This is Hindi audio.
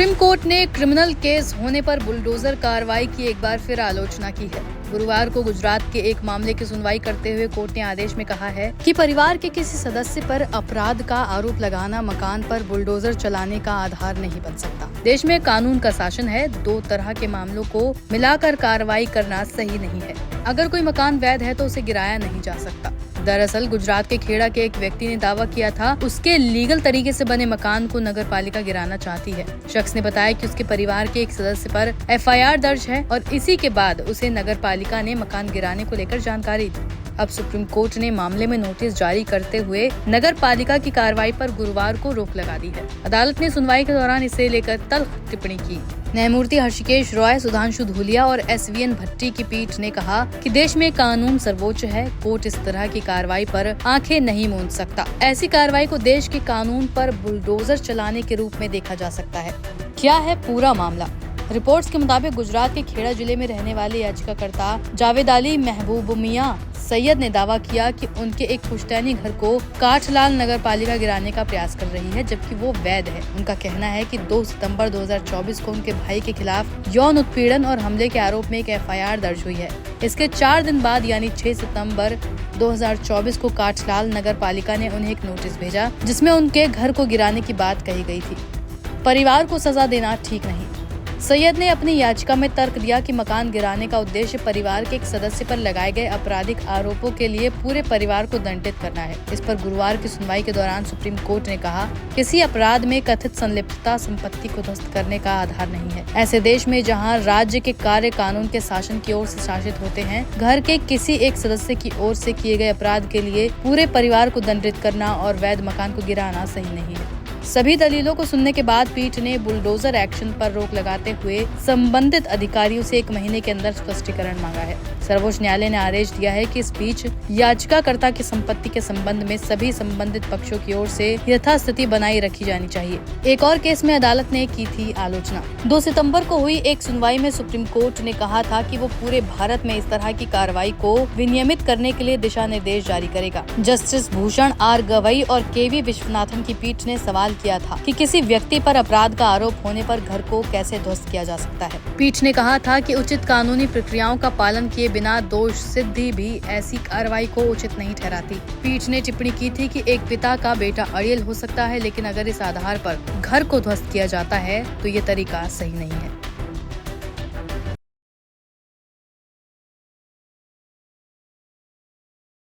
सुप्रीम कोर्ट ने क्रिमिनल केस होने पर बुलडोजर कार्रवाई की एक बार फिर आलोचना की है। गुरुवार को गुजरात के एक मामले की सुनवाई करते हुए कोर्ट ने आदेश में कहा है कि परिवार के किसी सदस्य पर अपराध का आरोप लगाना मकान पर बुलडोजर चलाने का आधार नहीं बन सकता। देश में कानून का शासन है, दो तरह के मामलों को मिलाकर कार्रवाई करना सही नहीं है। अगर कोई मकान वैध है तो उसे गिराया नहीं जा सकता। दरअसल गुजरात के खेड़ा के एक व्यक्ति ने दावा किया था उसके लीगल तरीके से बने मकान को नगर पालिका गिराना चाहती है। शख्स ने बताया कि उसके परिवार के एक सदस्य पर FIR दर्ज है और इसी के बाद उसे नगर पालिका ने मकान गिराने को लेकर जानकारी दी। अब सुप्रीम कोर्ट ने मामले में नोटिस जारी करते हुए नगर पालिका की कार्रवाई पर गुरुवार को रोक लगा दी है। अदालत ने सुनवाई के दौरान इसे लेकर तल्ख टिप्पणी की। न्यायमूर्ति हर्षिकेश रॉय, सुधांशु धूलिया और SVN भट्टी की पीठ ने कहा कि देश में कानून सर्वोच्च है। कोर्ट इस तरह की कार्रवाई पर आंखें नहीं मूंद सकता। ऐसी कार्रवाई को देश के कानून पर बुलडोजर चलाने के रूप में देखा जा सकता है। क्या है पूरा मामला? रिपोर्ट्स के मुताबिक गुजरात के खेड़ा जिले में रहने वाले याचिकाकर्ता जावेद अली महबूब मियां सैयद ने दावा किया कि उनके एक पुश्तैनी घर को काठलाल नगर पालिका गिराने का प्रयास कर रही है, जबकि वो वैध है। उनका कहना है कि 2 सितंबर 2024 को उनके भाई के खिलाफ यौन उत्पीड़न और हमले के आरोप में एक FIR दर्ज हुई है। इसके 4 दिन बाद यानी 6 सितंबर 2024 को काठलाल नगर पालिका ने उन्हें एक नोटिस भेजा, जिसमें उनके घर को गिराने की बात कही गई थी। परिवार को सजा देना ठीक नहीं। सैयद ने अपनी याचिका में तर्क दिया कि मकान गिराने का उद्देश्य परिवार के एक सदस्य पर लगाए गए आपराधिक आरोपों के लिए पूरे परिवार को दंडित करना है। इस पर गुरुवार की सुनवाई के दौरान सुप्रीम कोर्ट ने कहा, किसी अपराध में कथित संलिप्तता संपत्ति को ध्वस्त करने का आधार नहीं है। ऐसे देश में जहां राज्य के कार्य कानून के शासन की ओर से शासित होते हैं, घर के किसी एक सदस्य की ओर से किए गए अपराध के लिए पूरे परिवार को दंडित करना और वैध मकान को गिराना सही नहीं है। सभी दलीलों को सुनने के बाद पीठ ने बुलडोजर एक्शन पर रोक लगाते हुए संबंधित अधिकारियों से 1 महीने के अंदर स्पष्टीकरण मांगा है। सर्वोच्च न्यायालय ने आदेश दिया है कि इस बीच याचिकाकर्ता की संपत्ति के संबंध में सभी संबंधित पक्षों की ओर से यथास्थिति बनाई रखी जानी चाहिए। एक और केस में अदालत ने की थी आलोचना। 2 सितंबर को हुई एक सुनवाई में सुप्रीम कोर्ट ने कहा था कि वो पूरे भारत में इस तरह की कार्रवाई को विनियमित करने के लिए दिशा निर्देश जारी करेगा। जस्टिस भूषण R गवई और KV विश्वनाथन की पीठ ने सवाल किया था कि किसी व्यक्ति पर अपराध का आरोप होने पर घर को कैसे ध्वस्त किया जा सकता है। पीठ ने कहा था कि उचित कानूनी प्रक्रियाओं का पालन किए बिना दोष सिद्धि भी ऐसी कार्रवाई को उचित नहीं ठहराती। पीठ ने टिप्पणी की थी कि एक पिता का बेटा अड़ियल हो सकता है, लेकिन अगर इस आधार पर घर को ध्वस्त किया जाता है तो ये तरीका सही नहीं है।